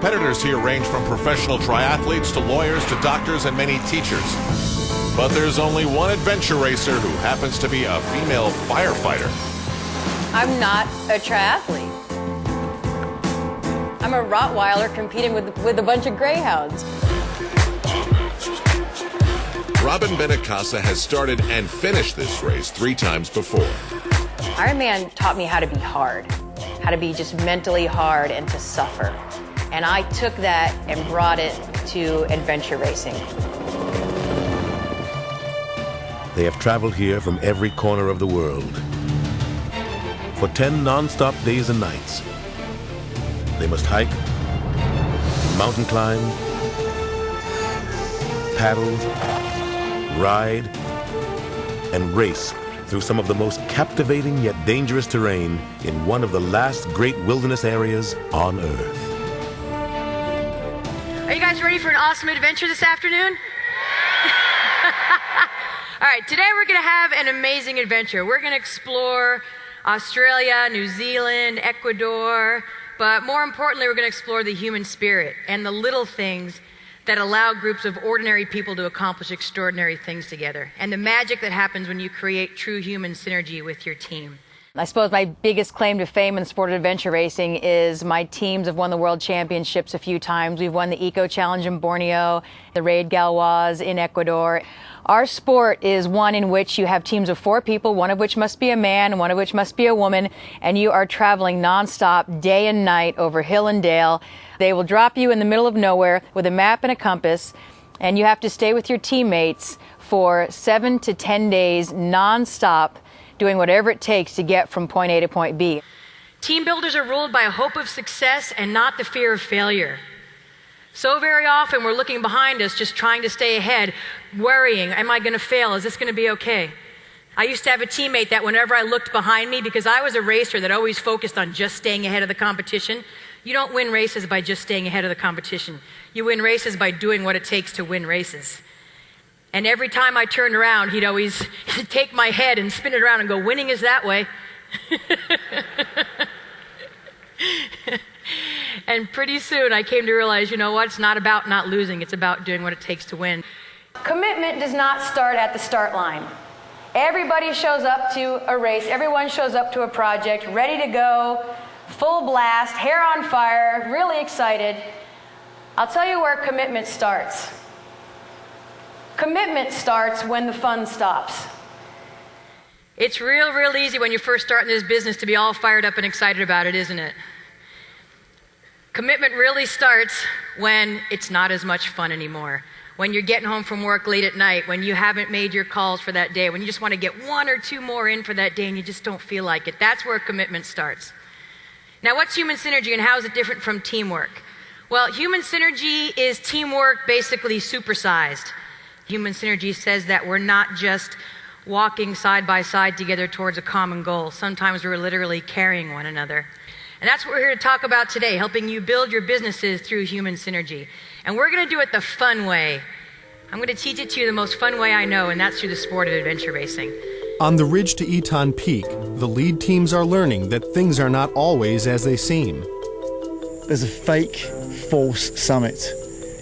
competitors here range from professional triathletes to lawyers to doctors and many teachers. But there's only one adventure racer who happens to be a female firefighter. I'm not a triathlete. I'm a Rottweiler competing with a bunch of greyhounds. Robyn Benincasa has started and finished this race 3 times before. Ironman taught me how to be hard, how to be just mentally hard and to suffer. And I took that and brought it to adventure racing. They have traveled here from every corner of the world for 10 non-stop days and nights. They must hike, mountain climb, paddle, ride, and race through some of the most captivating yet dangerous terrain in one of the last great wilderness areas on Earth. Are you guys ready for an awesome adventure this afternoon? All right, today we're going to have an amazing adventure. We're going to explore Australia, New Zealand, Ecuador, but more importantly, we're going to explore the human spirit and the little things that allow groups of ordinary people to accomplish extraordinary things together, and the magic that happens when you create true human synergy with your team. I suppose my biggest claim to fame in the sport of adventure racing is my teams have won the world championships a few times. We've won the Eco Challenge in Borneo, the Raid Gauloise in Ecuador. Our sport is one in which you have teams of 4 people, one of which must be a man and one of which must be a woman, and you are traveling nonstop day and night over hill and dale. They will drop you in the middle of nowhere with a map and a compass, and you have to stay with your teammates for 7 to 10 days nonstop, doing whatever it takes to get from point A to point B. Team builders are ruled by a hope of success and not the fear of failure. So very often we're looking behind us just trying to stay ahead, worrying, am I going to fail? Is this going to be okay? I used to have a teammate that whenever I looked behind me, because I was a racer that always focused on just staying ahead of the competition, you don't win races by just staying ahead of the competition. You win races by doing what it takes to win races. And every time I turned around, he'd always take my head and spin it around and go, winning is that way. And pretty soon I came to realize, you know what, it's not about not losing, it's about doing what it takes to win. Commitment does not start at the start line. Everybody shows up to a race, everyone shows up to a project, ready to go, full blast, hair on fire, really excited. I'll tell you where commitment starts. Commitment starts when the fun stops. It's real easy when you first start in this business to be all fired up and excited about it, isn't it? Commitment really starts when it's not as much fun anymore. When you're getting home from work late at night, when you haven't made your calls for that day, when you just want to get 1 or 2 more in for that day and you just don't feel like it. That's where commitment starts. Now, what's human synergy and how is it different from teamwork? Well, human synergy is teamwork basically supersized. Human synergy says that we're not just walking side by side together towards a common goal. Sometimes we're literally carrying one another. And that's what we're here to talk about today, helping you build your businesses through human synergy. And we're going to do it the fun way. I'm going to teach it to you the most fun way I know, and that's through the sport of adventure racing. On the ridge to Eton Peak, the lead teams are learning that things are not always as they seem. There's a fake, false summit.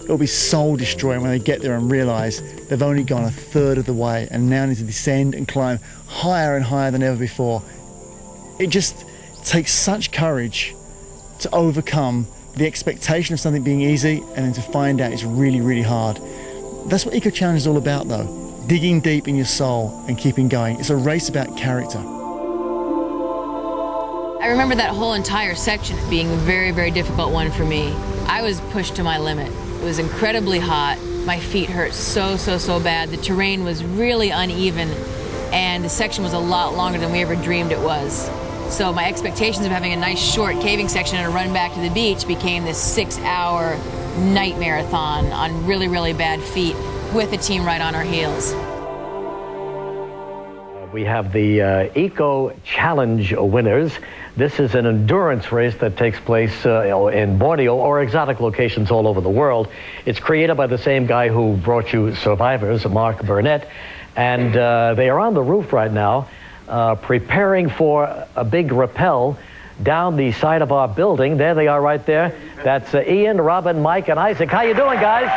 It'll be soul destroying when they get there and realise they've only gone a third of the way and now need to descend and climb higher and higher than ever before. It just takes such courage to overcome the expectation of something being easy and then to find out it's really hard. That's what Eco Challenge is all about though. Digging deep in your soul and keeping going. It's a race about character. I remember that whole entire section being a very difficult one for me. I was pushed to my limit. It was incredibly hot. My feet hurt so bad. The terrain was really uneven and the section was a lot longer than we ever dreamed it was. So my expectations of having a nice short caving section and a run back to the beach became this 6-hour night marathon on really bad feet with a team right on our heels. We have the Eco Challenge winners. This is an endurance race that takes place in Borneo or exotic locations all over the world. It's created by the same guy who brought you Survivors, Mark Burnett, and they are on the roof right now preparing for a big rappel down the side of our building. There they are right there. That's Ian, Robyn, Mike, and Isaac. How you doing, guys?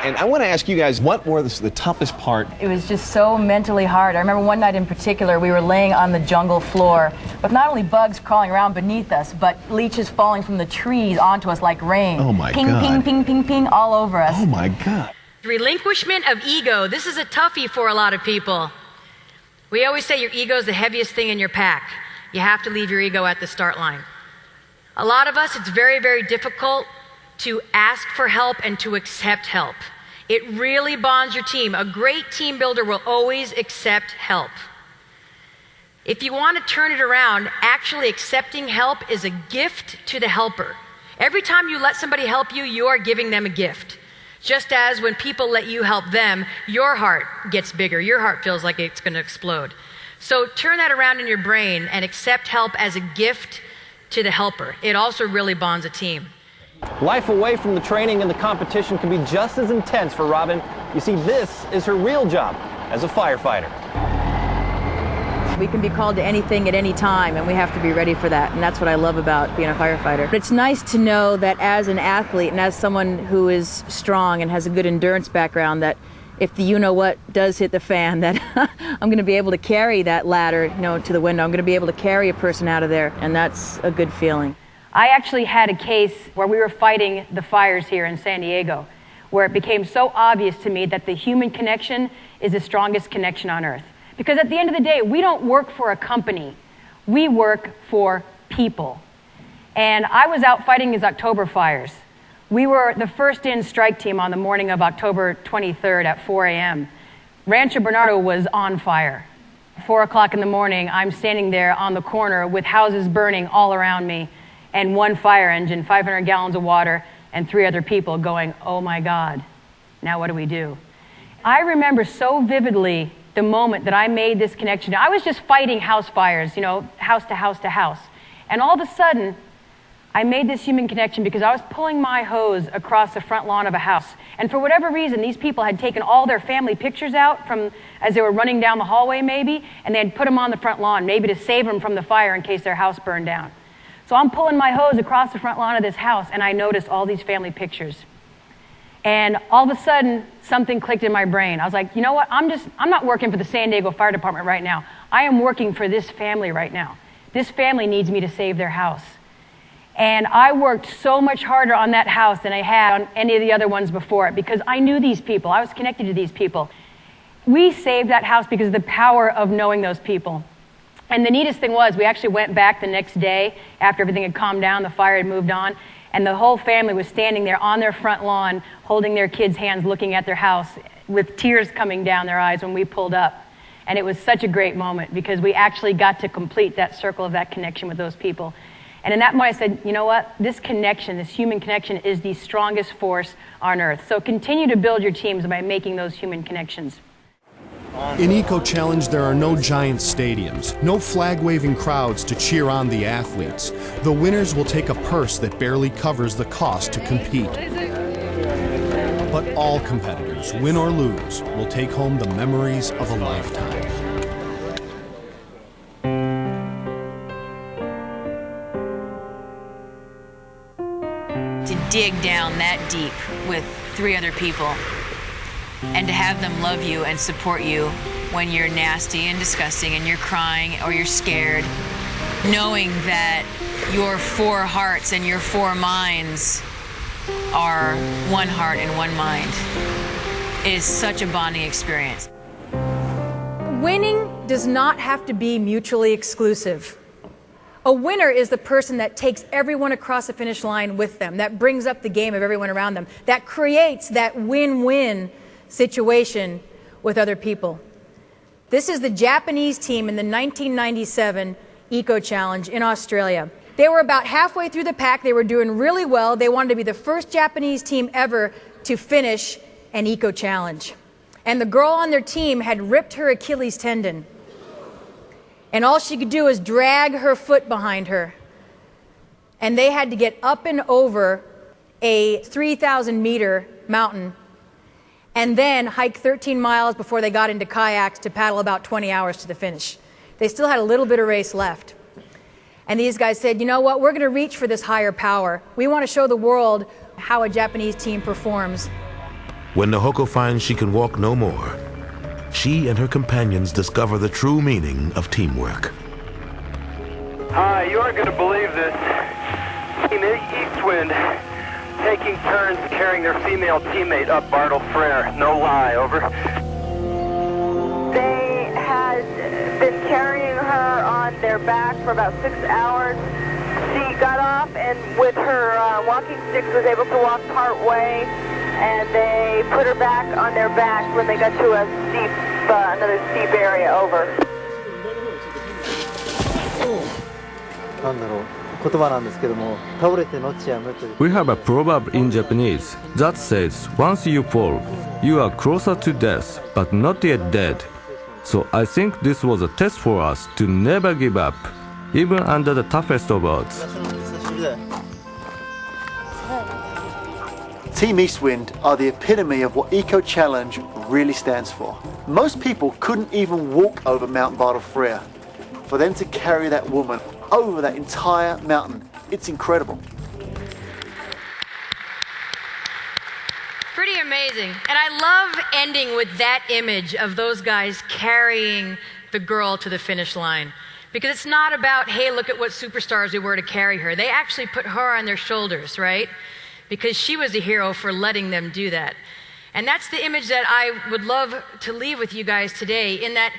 And I want to ask you guys, what was the toughest part? It was just so mentally hard. I remember one night in particular, we were laying on the jungle floor with not only bugs crawling around beneath us, but leeches falling from the trees onto us like rain. Oh my ping, God. ping, ping, ping, ping, all over us. Oh my God. Relinquishment of ego. This is a toughie for a lot of people. We always say your ego is the heaviest thing in your pack. You have to leave your ego at the start line. A lot of us, it's very, very difficult to ask for help and to accept help. It really bonds your team. A great team builder will always accept help. If you want to turn it around, actually accepting help is a gift to the helper. Every time you let somebody help you, you are giving them a gift. Just as when people let you help them, your heart gets bigger. Your heart feels like it's going to explode. So turn that around in your brain and accept help as a gift to the helper. It also really bonds a team. Life away from the training and the competition can be just as intense for Robyn. You see, this is her real job as a firefighter. We can be called to anything at any time, and we have to be ready for that. And that's what I love about being a firefighter. But it's nice to know that as an athlete and as someone who is strong and has a good endurance background, that if the you-know-what does hit the fan, that I'm going to be able to carry that ladder, to the window. I'm going to be able to carry a person out of there, and that's a good feeling. I actually had a case where we were fighting the fires here in San Diego, where it became so obvious to me that the human connection is the strongest connection on earth. Because at the end of the day, we don't work for a company. We work for people. And I was out fighting these October fires. We were the first in strike team on the morning of October 23rd at 4 a.m. Rancho Bernardo was on fire. 4 o'clock in the morning, I'm standing there on the corner with houses burning all around me, and one fire engine, 500 gallons of water, and 3 other people going, oh my God, now what do we do? I remember so vividly the moment that I made this connection. I was just fighting house fires, house to house to house. And all of a sudden, I made this human connection because I was pulling my hose across the front lawn of a house. And for whatever reason, these people had taken all their family pictures out as they were running down the hallway maybe, and they had put them on the front lawn, maybe to save them from the fire in case their house burned down. So I'm pulling my hose across the front lawn of this house, and I noticed all these family pictures. And all of a sudden, something clicked in my brain. I was like, you know what? I'm not working for the San Diego Fire Department right now. I am working for this family right now. This family needs me to save their house. And I worked so much harder on that house than I had on any of the other ones before it because I knew these people. I was connected to these people. We saved that house because of the power of knowing those people. And the neatest thing was we actually went back the next day after everything had calmed down, the fire had moved on, and the whole family was standing there on their front lawn holding their kids' hands, looking at their house with tears coming down their eyes when we pulled up. And it was such a great moment because we actually got to complete that circle of that connection with those people. And in that moment I said, you know what? This connection, this human connection is the strongest force on earth. So continue to build your teams by making those human connections. In Eco Challenge, there are no giant stadiums, no flag-waving crowds to cheer on the athletes. The winners will take a purse that barely covers the cost to compete. But all competitors, win or lose, will take home the memories of a lifetime. To dig down that deep with 3 other people and to have them love you and support you when you're nasty and disgusting and you're crying or you're scared, knowing that your 4 hearts and your 4 minds are one heart and one mind is such a bonding experience. Winning does not have to be mutually exclusive. A winner is the person that takes everyone across the finish line with them, that brings up the game of everyone around them, that creates that win-win situation with other people. This is the Japanese team in the 1997 Eco Challenge in Australia. They were about halfway through the pack. They were doing really well. They wanted to be the first Japanese team ever to finish an Eco Challenge. And the girl on their team had ripped her Achilles tendon. And all she could do was drag her foot behind her. And they had to get up and over a 3,000-meter mountain and then hike 13 miles before they got into kayaks to paddle about 20 hours to the finish. They still had a little bit of race left. And these guys said, you know what, we're going to reach for this higher power. We want to show the world how a Japanese team performs. When Nahoko finds she can walk no more, she and her companions discover the true meaning of teamwork. Hi, you aren't going to believe this. Team Eastwind taking turns carrying their female teammate up Bartle Frere. No lie, over. They had been carrying her on their back for about 6 hours. She got off and with her walking sticks was able to walk part way, and they put her back on their back when they got to a steep, another steep area, over. We have a proverb in Japanese that says, once you fall, you are closer to death, but not yet dead. So I think this was a test for us to never give up, even under the toughest of odds. Team Eastwind are the epitome of what Eco Challenge really stands for. Most people couldn't even walk over Mount Bartle Frere. For them to carry that woman over that entire mountain, it's incredible. Pretty amazing. And I love ending with that image of those guys carrying the girl to the finish line. Because it's not about, hey, look at what superstars we were to carry her. They actually put her on their shoulders, right? Because she was a hero for letting them do that. And that's the image that I would love to leave with you guys today, in that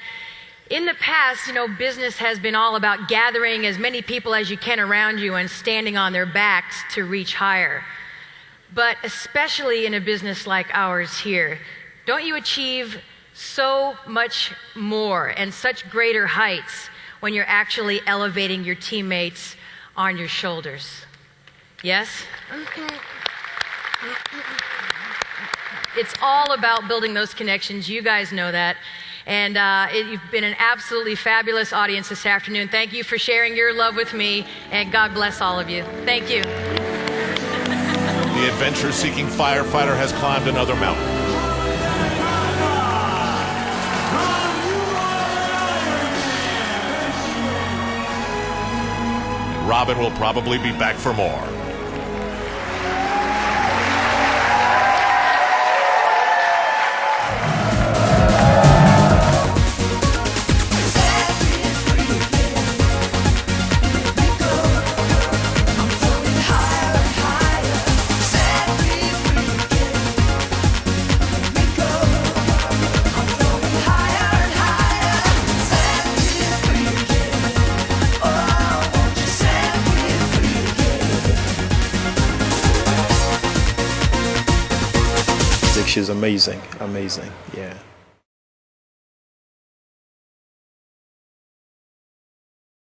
in the past, you know, business has been all about gathering as many people as you can around you and standing on their backs to reach higher. But especially in a business like ours here, don't you achieve so much more and such greater heights when you're actually elevating your teammates on your shoulders? Yes? It's all about building those connections. You guys know that. And you've been an absolutely fabulous audience this afternoon. Thank you for sharing your love with me, and God bless all of you. Thank you. The adventure-seeking firefighter has climbed another mountain. And Robyn will probably be back for more. She's amazing, yeah.